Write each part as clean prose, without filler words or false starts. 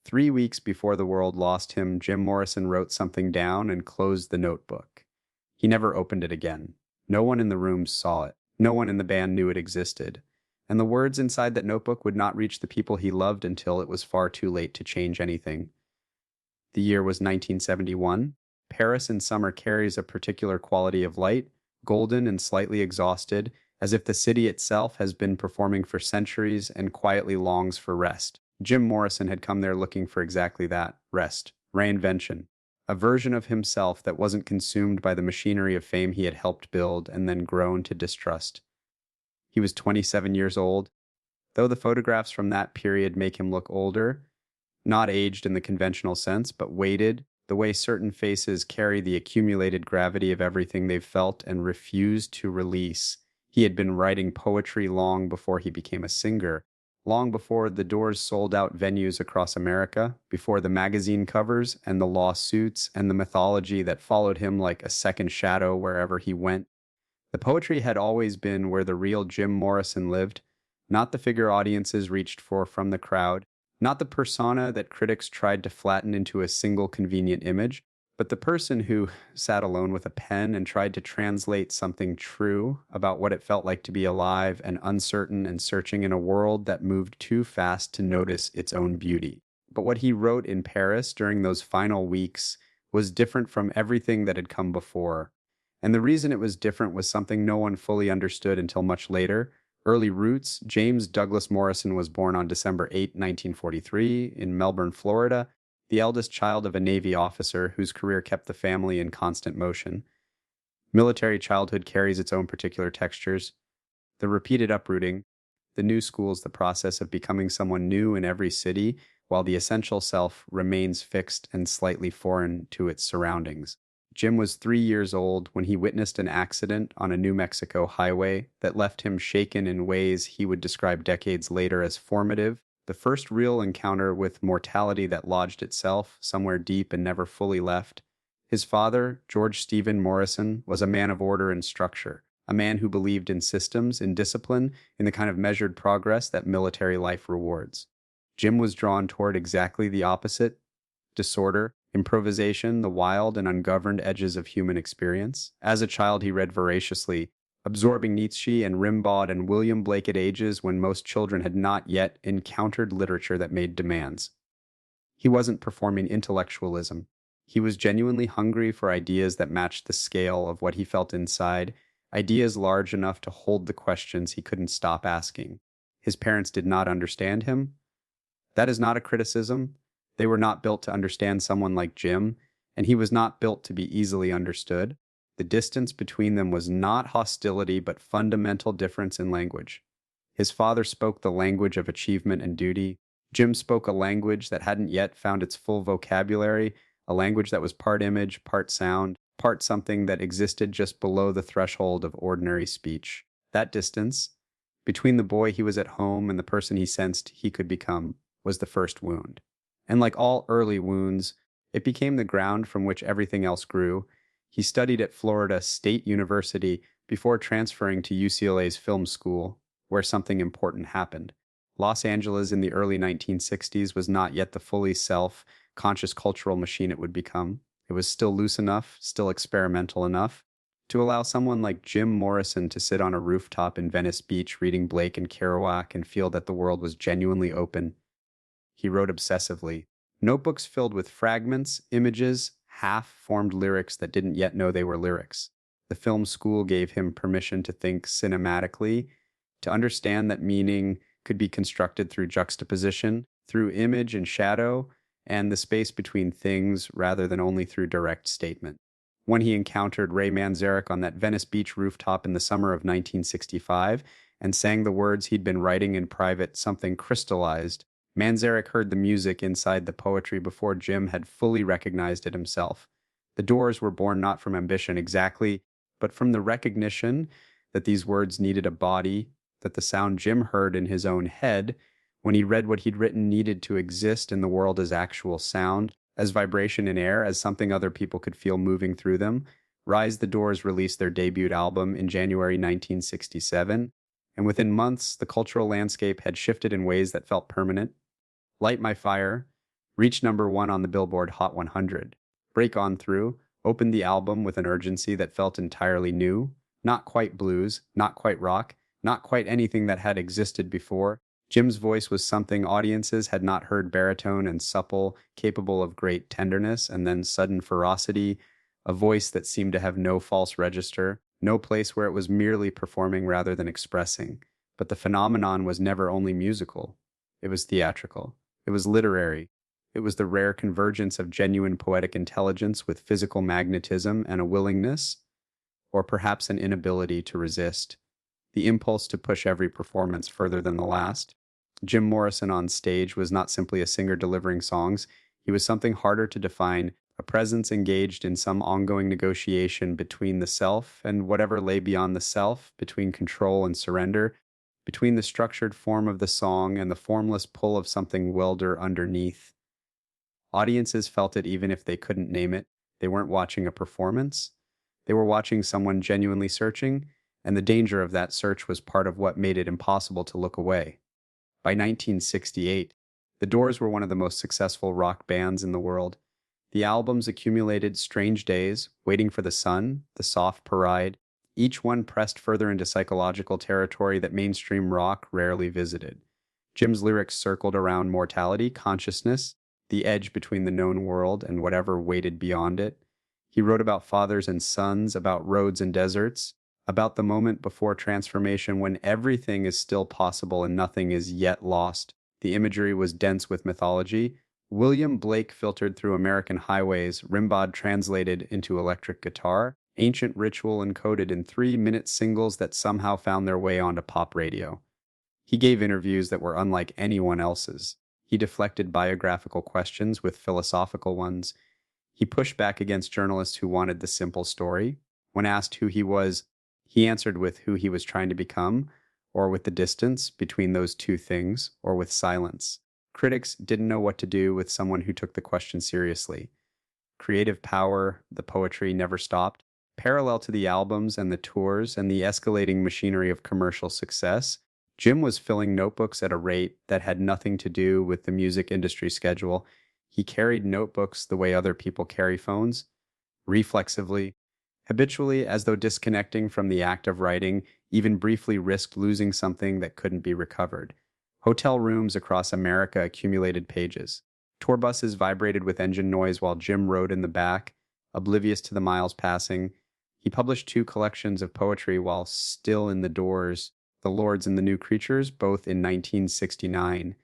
3 weeks before the world lost him, Jim Morrison wrote something down and closed the notebook. He never opened it again. No one in the room saw it. No one in the band knew it existed. And the words inside that notebook would not reach the people he loved until it was far too late to change anything. The year was 1971. Paris in summer carries a particular quality of light, golden and slightly exhausted, as if the city itself has been performing for centuries and quietly longs for rest. Jim Morrison had come there looking for exactly that rest, reinvention, a version of himself that wasn't consumed by the machinery of fame he had helped build and then grown to distrust. He was 27 years old, though the photographs from that period make him look older, not aged in the conventional sense, but weighted, the way certain faces carry the accumulated gravity of everything they've felt and refuse to release. He had been writing poetry long before he became a singer, long before the Doors sold out venues across America, before the magazine covers and the lawsuits and the mythology that followed him like a second shadow wherever he went. The poetry had always been where the real Jim Morrison lived, not the figure audiences reached for from the crowd, not the persona that critics tried to flatten into a single convenient image, but the person who sat alone with a pen and tried to translate something true about what it felt like to be alive and uncertain and searching in a world that moved too fast to notice its own beauty. But what he wrote in Paris during those final weeks was different from everything that had come before. And the reason it was different was something no one fully understood until much later. Early roots. James Douglas Morrison was born on December 8, 1943, in Melbourne, Florida, the eldest child of a Navy officer whose career kept the family in constant motion. Military childhood carries its own particular textures. The repeated uprooting, the new school's the process of becoming someone new in every city, while the essential self remains fixed and slightly foreign to its surroundings. Jim was 3 years old when he witnessed an accident on a New Mexico highway that left him shaken in ways he would describe decades later as formative, the first real encounter with mortality that lodged itself somewhere deep and never fully left. His father, George Stephen Morrison, was a man of order and structure, a man who believed in systems, in discipline, in the kind of measured progress that military life rewards. Jim was drawn toward exactly the opposite: disorder, improvisation, the wild and ungoverned edges of human experience. As a child, he read voraciously, absorbing Nietzsche and Rimbaud and William Blake at ages when most children had not yet encountered literature that made demands. He wasn't performing intellectualism. He was genuinely hungry for ideas that matched the scale of what he felt inside, ideas large enough to hold the questions he couldn't stop asking. His parents did not understand him. That is not a criticism. They were not built to understand someone like Jim, and he was not built to be easily understood. The distance between them was not hostility, but fundamental difference in language. His father spoke the language of achievement and duty. Jim spoke a language that hadn't yet found its full vocabulary, a language that was part image, part sound, part something that existed just below the threshold of ordinary speech. That distance, between the boy he was at home and the person he sensed he could become, was the first wound. And like all early wounds, it became the ground from which everything else grew. He studied at Florida State University before transferring to UCLA's film school, where something important happened. Los Angeles in the early 1960s was not yet the fully self-conscious cultural machine it would become. It was still loose enough, still experimental enough, to allow someone like Jim Morrison to sit on a rooftop in Venice Beach reading Blake and Kerouac and feel that the world was genuinely open. He wrote obsessively. Notebooks filled with fragments, images, half-formed lyrics that didn't yet know they were lyrics. The film school gave him permission to think cinematically, to understand that meaning could be constructed through juxtaposition, through image and shadow, and the space between things rather than only through direct statement. When he encountered Ray Manzarek on that Venice Beach rooftop in the summer of 1965 and sang the words he'd been writing in private, something crystallized. Manzarek heard the music inside the poetry before Jim had fully recognized it himself. The Doors were born not from ambition exactly, but from the recognition that these words needed a body, that the sound Jim heard in his own head when he read what he'd written needed to exist in the world as actual sound, as vibration in air, as something other people could feel moving through them. Rise the Doors released their debut album in January 1967, and within months, the cultural landscape had shifted in ways that felt permanent. Light My Fire, reached #1 on the Billboard Hot 100, break on through, opened the album with an urgency that felt entirely new, not quite blues, not quite rock, not quite anything that had existed before. Jim's voice was something audiences had not heard: baritone and supple, capable of great tenderness and then sudden ferocity, a voice that seemed to have no false register, no place where it was merely performing rather than expressing. But the phenomenon was never only musical. It was theatrical. It was literary. It was the rare convergence of genuine poetic intelligence with physical magnetism and a willingness, or perhaps an inability, to resist, the impulse to push every performance further than the last. Jim Morrison on stage was not simply a singer delivering songs, he was something harder to define, a presence engaged in some ongoing negotiation between the self and whatever lay beyond the self, between control and surrender, between the structured form of the song and the formless pull of something wilder underneath. Audiences felt it even if they couldn't name it. They weren't watching a performance. They were watching someone genuinely searching, and the danger of that search was part of what made it impossible to look away. By 1968, the Doors were one of the most successful rock bands in the world. The albums accumulated: Strange Days, Waiting for the Sun, The Soft Parade, each one pressed further into psychological territory that mainstream rock rarely visited. Jim's lyrics circled around mortality, consciousness, the edge between the known world and whatever waited beyond it. He wrote about fathers and sons, about roads and deserts, about the moment before transformation when everything is still possible and nothing is yet lost. The imagery was dense with mythology. William Blake filtered through American highways, Rimbaud translated into electric guitar, ancient ritual encoded in 3-minute singles that somehow found their way onto pop radio. He gave interviews that were unlike anyone else's. He deflected biographical questions with philosophical ones. He pushed back against journalists who wanted the simple story. When asked who he was, he answered with who he was trying to become, or with the distance between those two things, or with silence. Critics didn't know what to do with someone who took the question seriously. Creative power, the poetry, never stopped. Parallel to the albums and the tours and the escalating machinery of commercial success, Jim was filling notebooks at a rate that had nothing to do with the music industry schedule. He carried notebooks the way other people carry phones, reflexively, habitually, as though disconnecting from the act of writing even briefly risked losing something that couldn't be recovered. Hotel rooms across America accumulated pages. Tour buses vibrated with engine noise while Jim rode in the back, oblivious to the miles passing. He published 2 collections of poetry while still in the Doors, The Lords and the New Creatures, both in 1969.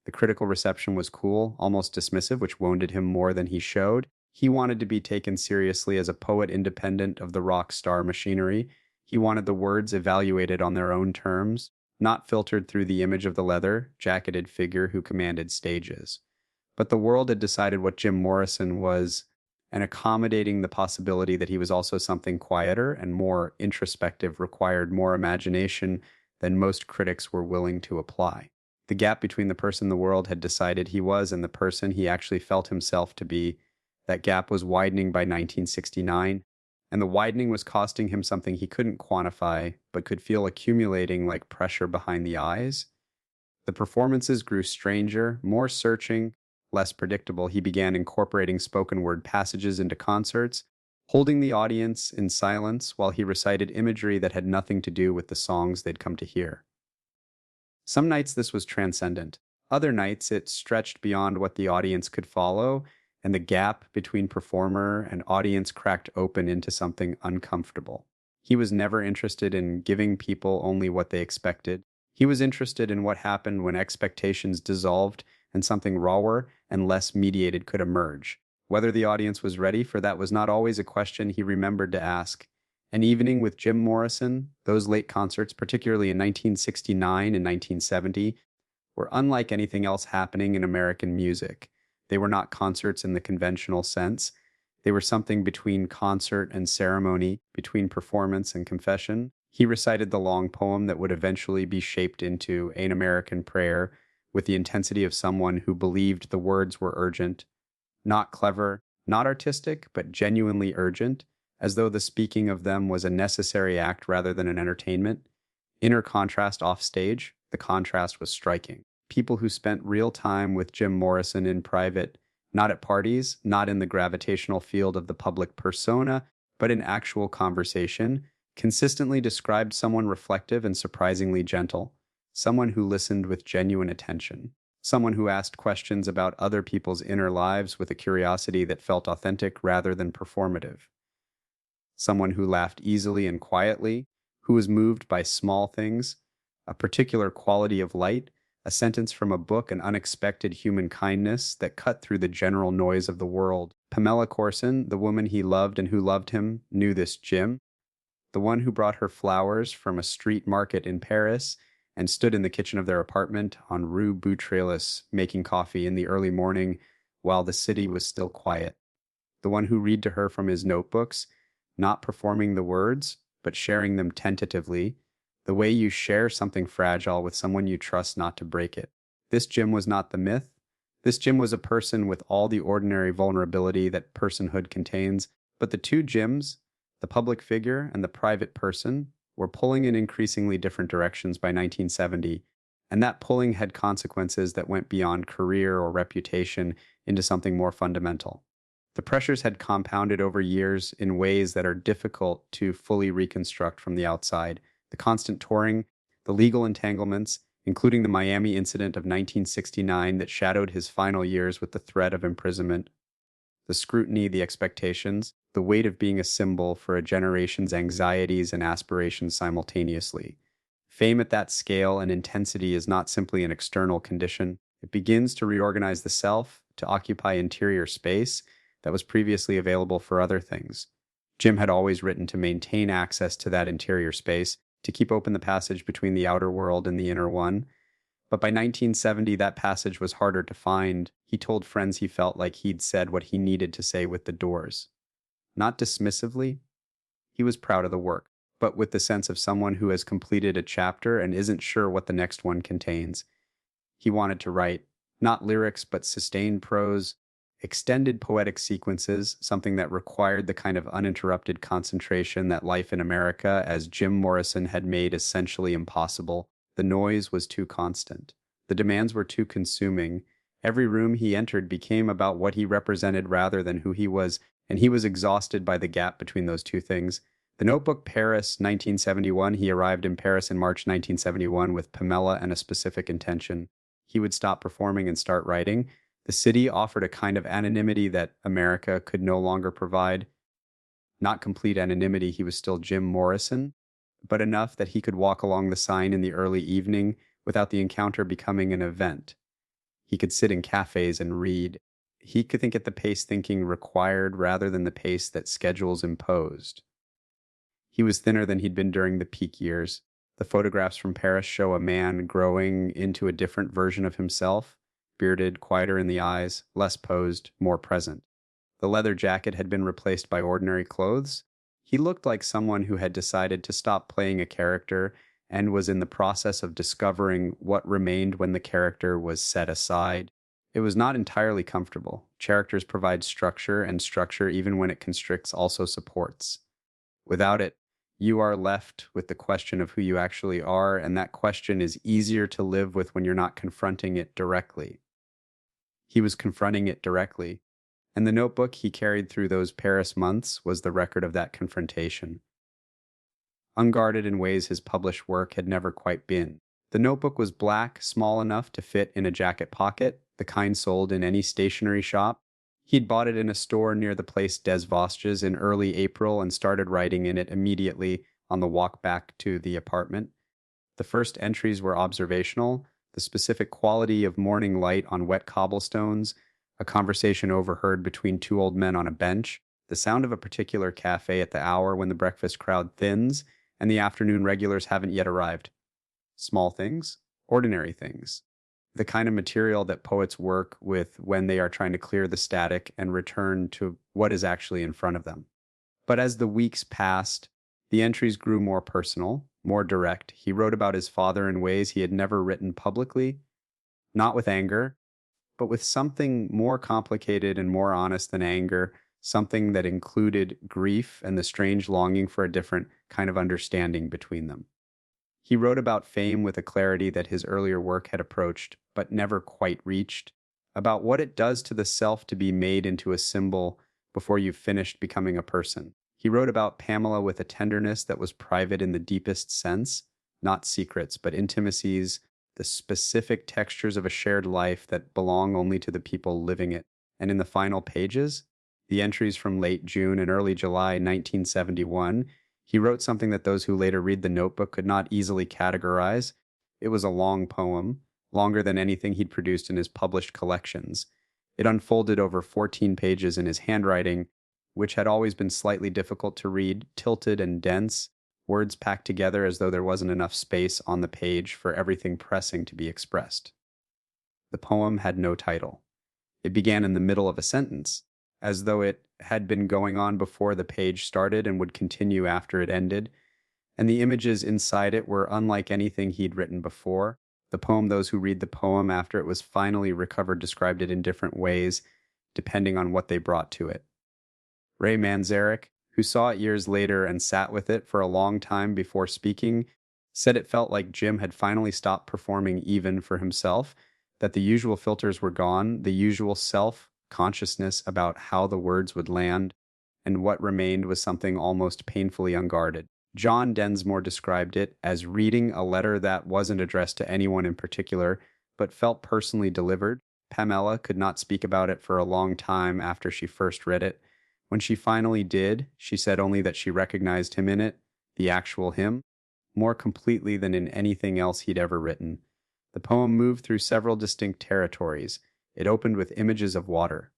The critical reception was cool, almost dismissive, which wounded him more than he showed. He wanted to be taken seriously as a poet independent of the rock star machinery. He wanted the words evaluated on their own terms, not filtered through the image of the leather, jacketed figure who commanded stages. But the world had decided what Jim Morrison was, and accommodating the possibility that he was also something quieter and more introspective required more imagination than most critics were willing to apply. The gap between the person the world had decided he was and the person he actually felt himself to be, that gap was widening by 1969, and the widening was costing him something he couldn't quantify, but could feel accumulating like pressure behind the eyes. The performances grew stranger, more searching, less predictable. He began incorporating spoken word passages into concerts, holding the audience in silence while he recited imagery that had nothing to do with the songs they'd come to hear. Some nights this was transcendent. Other nights it stretched beyond what the audience could follow, and the gap between performer and audience cracked open into something uncomfortable. He was never interested in giving people only what they expected. He was interested in what happened when expectations dissolved and something rawer and less mediated could emerge. Whether the audience was ready for that was not always a question he remembered to ask. An evening with Jim Morrison, those late concerts, particularly in 1969 and 1970, were unlike anything else happening in American music. They were not concerts in the conventional sense. They were something between concert and ceremony, between performance and confession. He recited the long poem that would eventually be shaped into An American Prayer with the intensity of someone who believed the words were urgent, not clever, not artistic, but genuinely urgent, as though the speaking of them was a necessary act rather than an entertainment. Inner contrast off stage, the contrast was striking. People who spent real time with Jim Morrison in private Not at parties, not in the gravitational field of the public persona, but in actual conversation, consistently described someone reflective and surprisingly gentle, someone who listened with genuine attention, someone who asked questions about other people's inner lives with a curiosity that felt authentic rather than performative, someone who laughed easily and quietly, who was moved by small things, a particular quality of light, a sentence from a book, an unexpected human kindness that cut through the general noise of the world. Pamela Corson, the woman he loved and who loved him, knew this Jim, the one who brought her flowers from a street market in Paris and stood in the kitchen of their apartment on Rue Beautreillis making coffee in the early morning while the city was still quiet. The one who read to her from his notebooks, not performing the words, but sharing them tentatively, the way you share something fragile with someone you trust not to break it. This Jim was not the myth. This Jim was a person with all the ordinary vulnerability that personhood contains, but the two Jims, the public figure and the private person, were pulling in increasingly different directions by 1970, and that pulling had consequences that went beyond career or reputation into something more fundamental. The pressures had compounded over years in ways that are difficult to fully reconstruct from the outside. The constant touring, the legal entanglements, including the Miami incident of 1969 that shadowed his final years with the threat of imprisonment, the scrutiny, the expectations, the weight of being a symbol for a generation's anxieties and aspirations simultaneously. Fame at that scale and intensity is not simply an external condition. It begins to reorganize the self, to occupy interior space that was previously available for other things. Jim had always written to maintain access to that interior space, to keep open the passage between the outer world and the inner one. But by 1970, that passage was harder to find. He told friends he felt like he'd said what he needed to say with the doors. Not dismissively, he was proud of the work, but with the sense of someone who has completed a chapter and isn't sure what the next one contains. He wanted to write, not lyrics, but sustained prose, extended poetic sequences, something that required the kind of uninterrupted concentration that life in America, as Jim Morrison had made essentially impossible. The noise was too constant. The demands were too consuming. Every room he entered became about what he represented rather than who he was, and he was exhausted by the gap between those two things. The Notebook, Paris, 1971. He arrived in Paris in March 1971 with Pamela and a specific intention. He would stop performing and start writing. The city offered a kind of anonymity that America could no longer provide. Not complete anonymity, he was still Jim Morrison, but enough that he could walk along the sign in the early evening without the encounter becoming an event. He could sit in cafes and read. He could think at the pace thinking required rather than the pace that schedules imposed. He was thinner than he'd been during the peak years. The photographs from Paris show a man growing into a different version of himself, bearded, quieter in the eyes, less posed, more present. The leather jacket had been replaced by ordinary clothes. He looked like someone who had decided to stop playing a character and was in the process of discovering what remained when the character was set aside. It was not entirely comfortable. Characters provide structure, and structure, even when it constricts, also supports. Without it, you are left with the question of who you actually are, and that question is easier to live with when you're not confronting it directly. He was confronting it directly, and the notebook he carried through those Paris months was the record of that confrontation. Unguarded in ways his published work had never quite been. The notebook was black, small enough to fit in a jacket pocket, the kind sold in any stationery shop. He'd bought it in a store near the place Des Vosges in early April and started writing in it immediately on the walk back to the apartment. The first entries were observational, the specific quality of morning light on wet cobblestones, a conversation overheard between two old men on a bench, the sound of a particular cafe at the hour when the breakfast crowd thins and the afternoon regulars haven't yet arrived. Small things, ordinary things. The kind of material that poets work with when they are trying to clear the static and return to what is actually in front of them. But as the weeks passed, the entries grew more personal, more direct. He wrote about his father in ways he had never written publicly, not with anger, but with something more complicated and more honest than anger, something that included grief and the strange longing for a different kind of understanding between them. He wrote about fame with a clarity that his earlier work had approached, but never quite reached, about what it does to the self to be made into a symbol before you've finished becoming a person. He wrote about Pamela with a tenderness that was private in the deepest sense, not secrets, but intimacies, the specific textures of a shared life that belong only to the people living it. And in the final pages, the entries from late June and early July 1971, he wrote something that those who later read the notebook could not easily categorize. It was a long poem, longer than anything he'd produced in his published collections. It unfolded over 14 pages in his handwriting, which had always been slightly difficult to read, tilted and dense, words packed together as though there wasn't enough space on the page for everything pressing to be expressed. The poem had no title. It began in the middle of a sentence, as though it had been going on before the page started and would continue after it ended, and the images inside it were unlike anything he'd written before. The poem, those who read the poem after it was finally recovered described it in different ways, depending on what they brought to it. Ray Manzarek, who saw it years later and sat with it for a long time before speaking, said it felt like Jim had finally stopped performing even for himself, that the usual filters were gone, the usual self-consciousness about how the words would land, and what remained was something almost painfully unguarded. John Densmore described it as reading a letter that wasn't addressed to anyone in particular, but felt personally delivered. Pamela could not speak about it for a long time after she first read it. When she finally did, she said only that she recognized him in it, the actual him, more completely than in anything else he'd ever written. The poem moved through several distinct territories. It opened with images of water,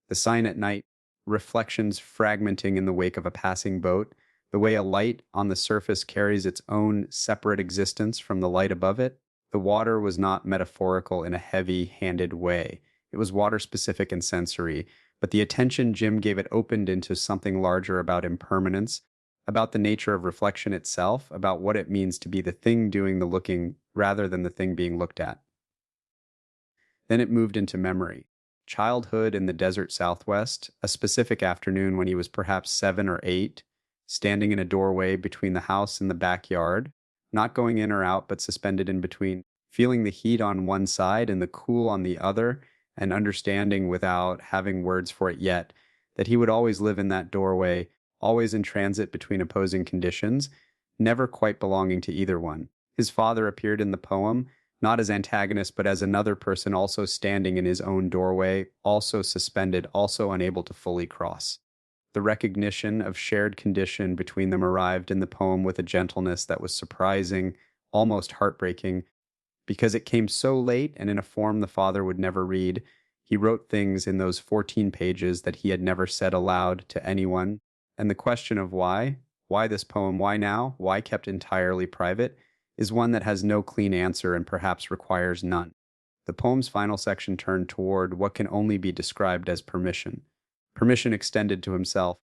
the sign at night, reflections fragmenting in the wake of a passing boat, the way a light on the surface carries its own separate existence from the light above it. The water was not metaphorical in a heavy-handed way. It was water-specific and sensory, but the attention Jim gave it opened into something larger about impermanence, about the nature of reflection itself, about what it means to be the thing doing the looking rather than the thing being looked at. Then it moved into memory. Childhood in the desert Southwest, a specific afternoon when he was perhaps 7 or 8, standing in a doorway between the house and the backyard, not going in or out but suspended in between, feeling the heat on one side and the cool on the other, and understanding without having words for it yet that he would always live in that doorway, always in transit between opposing conditions, never quite belonging to either one. His father appeared in the poem, not as antagonist, but as another person also standing in his own doorway, also suspended, also unable to fully cross. The recognition of shared condition between them arrived in the poem with a gentleness that was surprising, almost heartbreaking, because it came so late and in a form the father would never read. He wrote things in those 14 pages that he had never said aloud to anyone, and the question of why this poem, why now, why kept entirely private, is one that has no clean answer and perhaps requires none. The poem's final section turned toward what can only be described as permission. Permission extended to himself.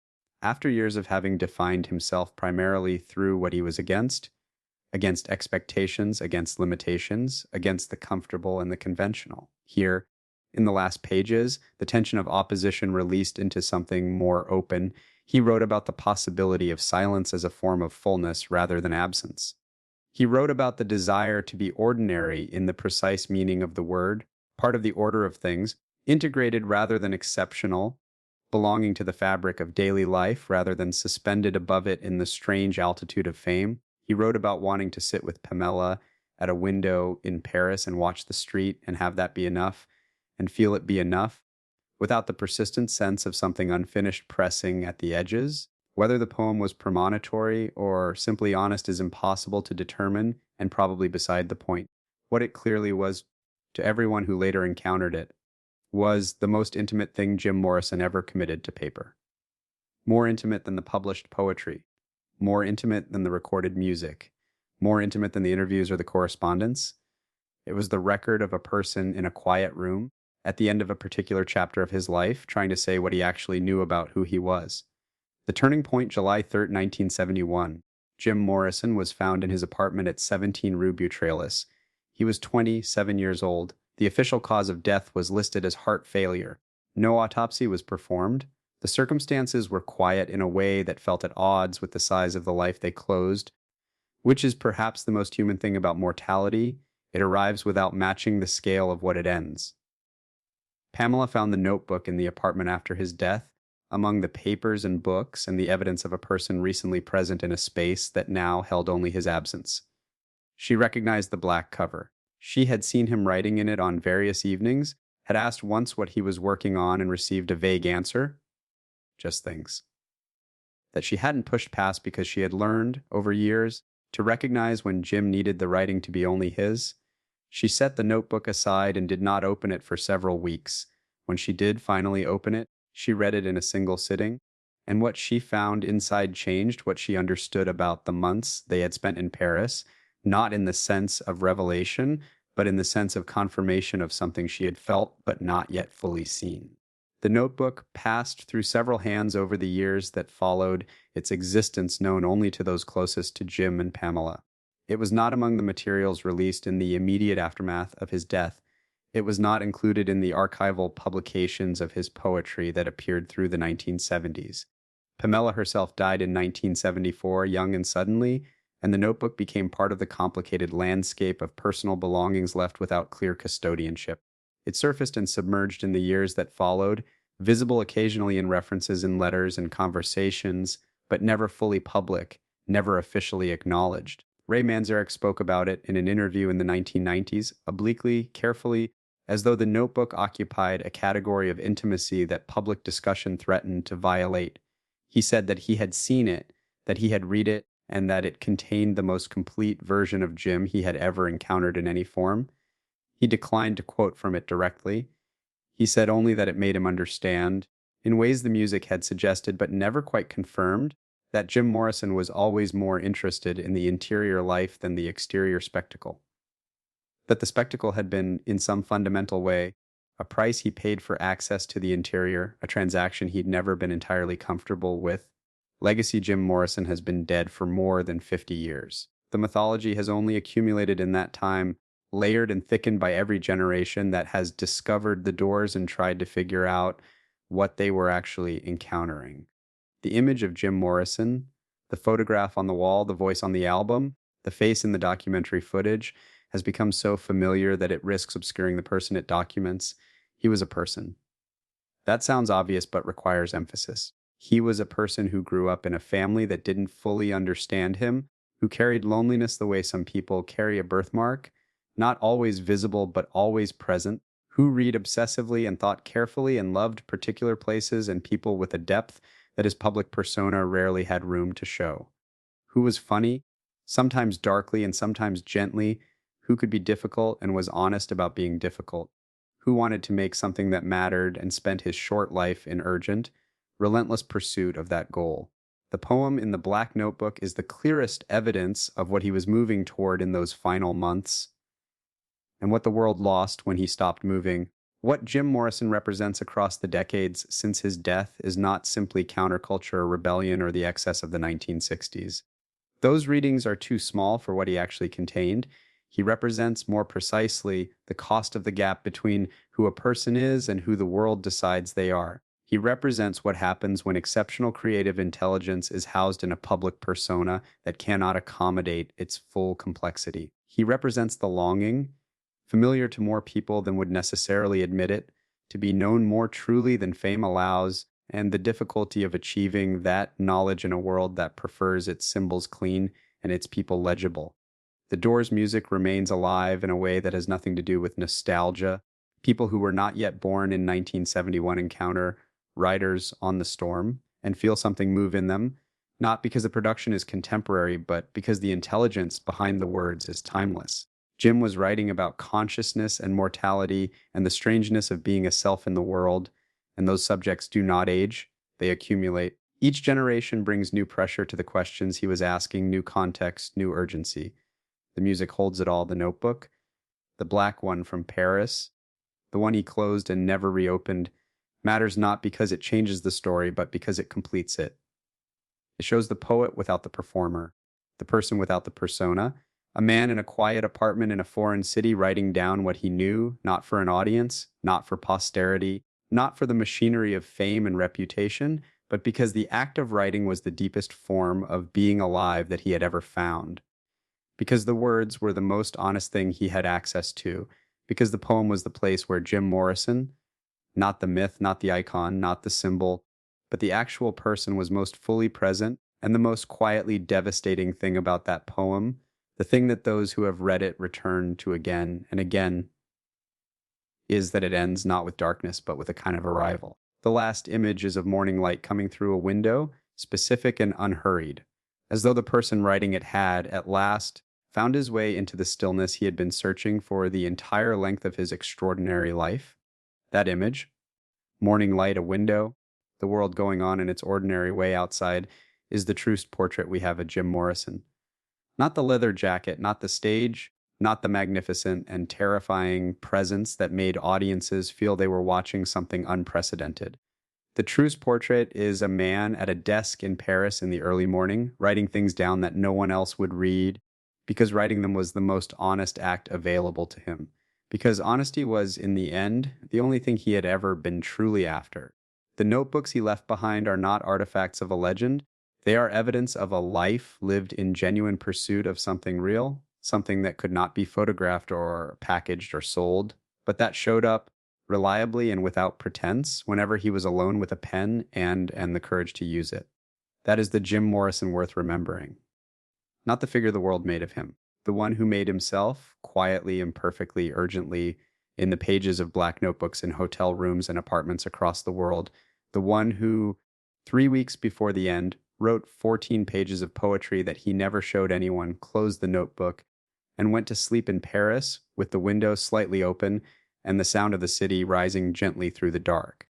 After years of having defined himself primarily through what he was against expectations, against limitations, against the comfortable and the conventional. Here, in the last pages, the tension of opposition released into something more open. He wrote about the possibility of silence as a form of fullness rather than absence. He wrote about the desire to be ordinary in the precise meaning of the word, part of the order of things, integrated rather than exceptional, belonging to the fabric of daily life rather than suspended above it in the strange altitude of fame. He wrote about wanting to sit with Pamela at a window in Paris and watch the street and have that be enough, and feel it be enough, without the persistent sense of something unfinished pressing at the edges. Whether the poem was premonitory or simply honest is impossible to determine and probably beside the point. What it clearly was to everyone who later encountered it was the most intimate thing Jim Morrison ever committed to paper. More intimate than the published poetry, more intimate than the recorded music, more intimate than the interviews or the correspondence. It was the record of a person in a quiet room at the end of a particular chapter of his life trying to say what he actually knew about who he was. The turning point, July 3rd, 1971. Jim Morrison was found in his apartment at 17 Rue Butralis. He was 27 years old. The official cause of death was listed as heart failure. No autopsy was performed. The circumstances were quiet in a way that felt at odds with the size of the life they closed, which is perhaps the most human thing about mortality. It arrives without matching the scale of what it ends. Pamela found the notebook in the apartment after his death, among the papers and books and the evidence of a person recently present in a space that now held only his absence. She recognized the black cover. She had seen him writing in it on various evenings, had asked once what he was working on and received a vague answer. Just things. That she hadn't pushed past because she had learned, over years, to recognize when Jim needed the writing to be only his. She set the notebook aside and did not open it for several weeks. When she did finally open it, she read it in a single sitting, and what she found inside changed what she understood about the months they had spent in Paris, not in the sense of revelation, but in the sense of confirmation of something she had felt but not yet fully seen. The notebook passed through several hands over the years that followed, its existence known only to those closest to Jim and Pamela. It was not among the materials released in the immediate aftermath of his death. It was not included in the archival publications of his poetry that appeared through the 1970s. Pamela herself died in 1974, young and suddenly, and the notebook became part of the complicated landscape of personal belongings left without clear custodianship. It surfaced and submerged in the years that followed, visible occasionally in references in letters and conversations, but never fully public, never officially acknowledged. Ray Manzarek spoke about it in an interview in the 1990s, obliquely, carefully, as though the notebook occupied a category of intimacy that public discussion threatened to violate. He said that he had seen it, that he had read it, and that it contained the most complete version of Jim he had ever encountered in any form. He declined to quote from it directly. He said only that it made him understand, in ways the music had suggested but never quite confirmed, that Jim Morrison was always more interested in the interior life than the exterior spectacle. That the spectacle had been, in some fundamental way, a price he paid for access to the interior, a transaction he'd never been entirely comfortable with. Legacy Jim Morrison has been dead for more than 50 years. The mythology has only accumulated in that time, layered and thickened by every generation that has discovered the doors and tried to figure out what they were actually encountering. The image of Jim Morrison, the photograph on the wall, the voice on the album, the face in the documentary footage, has become so familiar that it risks obscuring the person it documents. He was a person. That sounds obvious but requires emphasis. He was a person who grew up in a family that didn't fully understand him, who carried loneliness the way some people carry a birthmark, not always visible but always present, who read obsessively and thought carefully and loved particular places and people with a depth that his public persona rarely had room to show, who was funny, sometimes darkly and sometimes gently, who could be difficult and was honest about being difficult, who wanted to make something that mattered and spent his short life in urgent, relentless pursuit of that goal. The poem in the Black Notebook is the clearest evidence of what he was moving toward in those final months, and what the world lost when he stopped moving. What Jim Morrison represents across the decades since his death is not simply counterculture, rebellion, or the excess of the 1960s. Those readings are too small for what he actually contained. He represents more precisely the cost of the gap between who a person is and who the world decides they are. He represents what happens when exceptional creative intelligence is housed in a public persona that cannot accommodate its full complexity. He represents the longing, familiar to more people than would necessarily admit it, to be known more truly than fame allows, and the difficulty of achieving that knowledge in a world that prefers its symbols clean and its people legible. The Doors' music remains alive in a way that has nothing to do with nostalgia. People who were not yet born in 1971 encounter Riders on the Storm and feel something move in them, not because the production is contemporary, but because the intelligence behind the words is timeless. Jim was writing about consciousness and mortality and the strangeness of being a self in the world, and those subjects do not age, they accumulate. Each generation brings new pressure to the questions he was asking, new context, new urgency. The music holds it all. The Notebook, the black one from Paris, the one he closed and never reopened, matters not because it changes the story, but because it completes it. It shows the poet without the performer, the person without the persona, a man in a quiet apartment in a foreign city writing down what he knew, not for an audience, not for posterity, not for the machinery of fame and reputation, but because the act of writing was the deepest form of being alive that he had ever found. Because the words were the most honest thing he had access to, because the poem was the place where Jim Morrison, Not the myth, not the icon, not the symbol, but the actual person was most fully present, and the most quietly devastating thing about that poem, the thing that those who have read it return to again and again, is that it ends not with darkness, but with a kind of arrival. The last image is of morning light coming through a window, specific and unhurried, as though the person writing it had, at last, found his way into the stillness he had been searching for the entire length of his extraordinary life. That image, morning light, a window, the world going on in its ordinary way outside, is the truest portrait we have of Jim Morrison. Not the leather jacket, not the stage, not the magnificent and terrifying presence that made audiences feel they were watching something unprecedented. The truest portrait is a man at a desk in Paris in the early morning, writing things down that no one else would read, because writing them was the most honest act available to him. Because honesty was, in the end, the only thing he had ever been truly after. The notebooks he left behind are not artifacts of a legend, they are evidence of a life lived in genuine pursuit of something real, something that could not be photographed or packaged or sold, but that showed up reliably and without pretense whenever he was alone with a pen and the courage to use it. That is the Jim Morrison worth remembering. Not the figure the world made of him, the one who made himself, quietly, imperfectly, urgently, in the pages of black notebooks in hotel rooms and apartments across the world, the one who, 3 weeks before the end, wrote 14 pages of poetry that he never showed anyone, closed the notebook, and went to sleep in Paris with the window slightly open and the sound of the city rising gently through the dark.